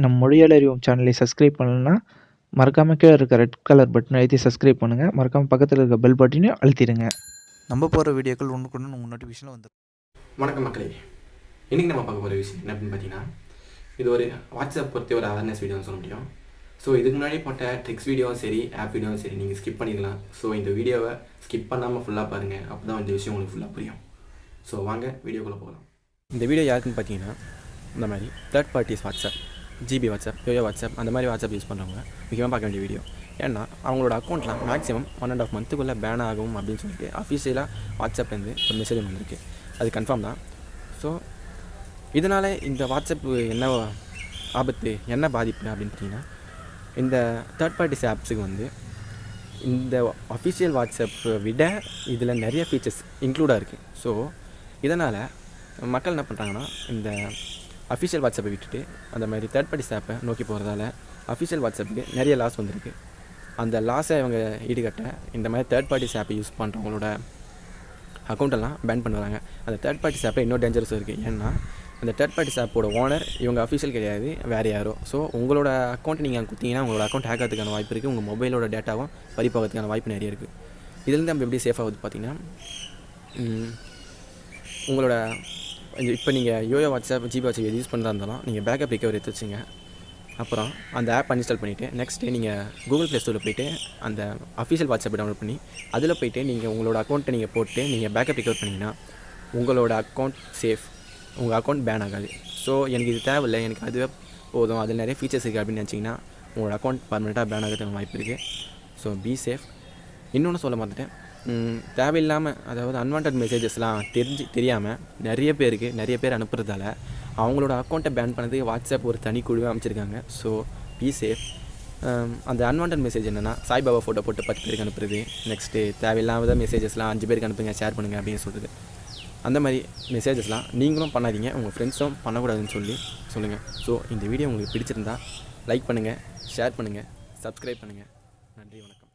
நம்ம மொழியால் அறிவோம் சேனலை சப்ஸ்கிரைப் பண்ணலன்னா, மறக்காம கீழ இருக்க ரெட் கலர் பட்டனை அழுத்தி சப்ஸ்கிரைப் பண்ணுங்க. மறக்காம பக்கத்துல இருக்க பெல் பட்டனையும் அழுத்திடுங்க. நம்ம போடுற வீடியோக்கள் ஒன்றுக்குன்னு உங்கள் நோட்டிஃபிகேஷனில் வந்துடும். வணக்கம் மக்களே, இன்றைக்கி நம்ம பார்க்க போகிற விஷயம் என்ன அப்படின்னு பார்த்தீங்கன்னா, இது ஒரு வாட்ஸ்அப் பொறுத்த ஒரு அவேர்னஸ் வீடியோன்னு சொல்ல முடியும். ஸோ இதுக்கு முன்னாடி போட்ட ட்ரிக்ஸ் வீடியோவும் சரி, ஆப் வீடியோவும் சரி, நீங்கள் ஸ்கிப் பண்ணிக்கலாம். ஸோ இந்த வீடியோவை ஸ்கிப் பண்ணாமல் ஃபுல்லாக பாருங்கள், அப்போ தான் இந்த விஷயம் உங்களுக்கு ஃபுல்லாக புரியும். ஸோ வாங்க வீடியோக்குள்ளே போகலாம். இந்த வீடியோ யாருக்குன்னு பார்த்தீங்கன்னா, இந்த மாதிரி third parties WhatsApp, GB WhatsApp, YoYo WhatsApp அந்த மாதிரி வாட்ஸ்அப் யூஸ் பண்ணுறவங்க முக்கியமாக பார்க்க வேண்டிய வீடியோ. ஏன்னா அவங்களோட அக்கௌண்ட்லாம் மேக்ஸிமம் 1.5 மந்த்துக்குள்ளே பேன் ஆகும் அப்படின்னு சொல்லிட்டு அஃபிஷியலாக வாட்ஸ்அப்லேருந்து ஒரு மெசேஜ் வந்திருக்கு. அது கன்ஃபார்ம் தான். ஸோ இதனால் இந்த வாட்ஸ்அப் என்ன ஆபத்து, என்ன பாதிப்பு அப்படின்னு பார்த்தீங்கன்னா, இந்த தேர்ட் பார்ட்டிஸ் ஆப்ஸுக்கு இந்த அஃபிஷியல் வாட்ஸ்அப்பை விட இதில் நிறைய ஃபீச்சர்ஸ் இன்க்ளூடாக இருக்குது. ஸோ இதனால் மக்கள் என்ன பண்ணுறாங்கன்னா, இந்த அஃபிஷியல் வாட்ஸ்அப்பை விட்டுட்டு அந்த மாதிரி தேர்ட் பார்ட்டிஸ் ஆப்பை நோக்கி போகிறதால அஃபிஷியல் வாட்ஸ்அப்புக்கு நிறைய லாஸ் வந்திருக்கு. அந்த லாஸை இவங்க ஈடுகட்ட இந்த மாதிரி தேர்ட் பார்ட்டிஸ் ஆப்பை யூஸ் பண்ணுறவங்களோட அக்கௌண்ட்டெல்லாம் பேன் பண்ணுறாங்க. அந்த தேர்ட் பார்ட்டிஸ் ஆப்பை இன்னும் டேஞ்சரஸ் இருக்குது. ஏன்னா அந்த தேர்ட் பார்ட்டிஸ் ஆப்போட ஓனர் இவங்க அஃபிஷியல் கிடையாது, வேறு யாரோ. ஸோ உங்களோட அக்கௌண்ட் நீங்கள் அங்கே கொடுத்தீங்கன்னா உங்களோட அக்கௌண்ட் ஹேக் ஆகிறதுக்கான வாய்ப்பு இருக்குது. உங்கள் மொபைலோட டேட்டாவும் பறிப்பாகிறதுக்கான வாய்ப்பு நிறைய இருக்குது. இதுலேருந்து நம்ம எப்படி சேஃப் ஆகுது பார்த்தீங்கன்னா, உங்களோட இப்போ நீங்கள் YoYo WhatsApp, GB WhatsApp use பண்ணுறதா இருந்தாலும் நீங்கள் பேக்கப் ரிகவரி எடுத்து வச்சுங்க. அப்புறம் அந்த ஆப் அன்இன்ஸ்டால் பண்ணிவிட்டு நெக்ஸ்ட் டே நீங்கள் கூகுள் ப்ளே ஸ்டோரில் போய்ட்டு அந்த அஃபிஷியல் வாட்ஸ்அப்பை டவுன்லோட் பண்ணி அதில் போய்ட்டு நீங்கள் உங்களோட அக்கௌண்ட்டை நீங்கள் போட்டு நீங்கள் பேக்கப் ரிகவர் பண்ணிங்கன்னா உங்களோட அக்கௌண்ட் சேஃப், உங்கள் அக்கௌண்ட் பேன் ஆகாது. ஸோ எனக்கு இது தேவையில்லை, எனக்கு அதுவே போதும், அதில் நிறைய ஃபீச்சர்ஸ் இருக்குது அப்படின்னு நினச்சிங்கன்னா உங்களோட அக்கௌண்ட் பர்மனெண்ட்டாக பேன் ஆகிறதுக்கு வாய்ப்பு இருக்குது. So be safe. இன்னொன்று சொல்ல மாட்டேன், தேவையில்லாமல் அதாவது அன்வான்ட் மெசேஜஸ்லாம் தெரியாமல் நிறைய பேர் அனுப்புறதால அவங்களோட அக்கௌண்ட்டை பேன் பண்ணதுக்கு வாட்ஸ்அப் ஒரு தனி குழுவே அமைச்சிருக்காங்க. So be safe. அந்த அன்வான்ட் மெசேஜ் என்னென்னா, சாய்பாபா ஃபோட்டோ போட்டு 10 பேருக்கு அனுப்புறது, நெக்ஸ்ட்டு தேவையில்லாத மெசேஜஸ்லாம் 5 பேருக்கு அனுப்புங்க, ஷேர் பண்ணுங்கள் அப்படின்னு சொல்கிறது. அந்த மாதிரி மெசேஜஸ்லாம் நீங்களும் பண்ணாதீங்க, உங்கள் ஃப்ரெண்ட்ஸும் பண்ணக்கூடாதுன்னு சொல்லுங்கள். ஸோ இந்த வீடியோ உங்களுக்கு பிடிச்சிருந்தா லைக் பண்ணுங்கள், ஷேர் பண்ணுங்கள், சப்ஸ்கிரைப் பண்ணுங்கள். நன்றி, வணக்கம்.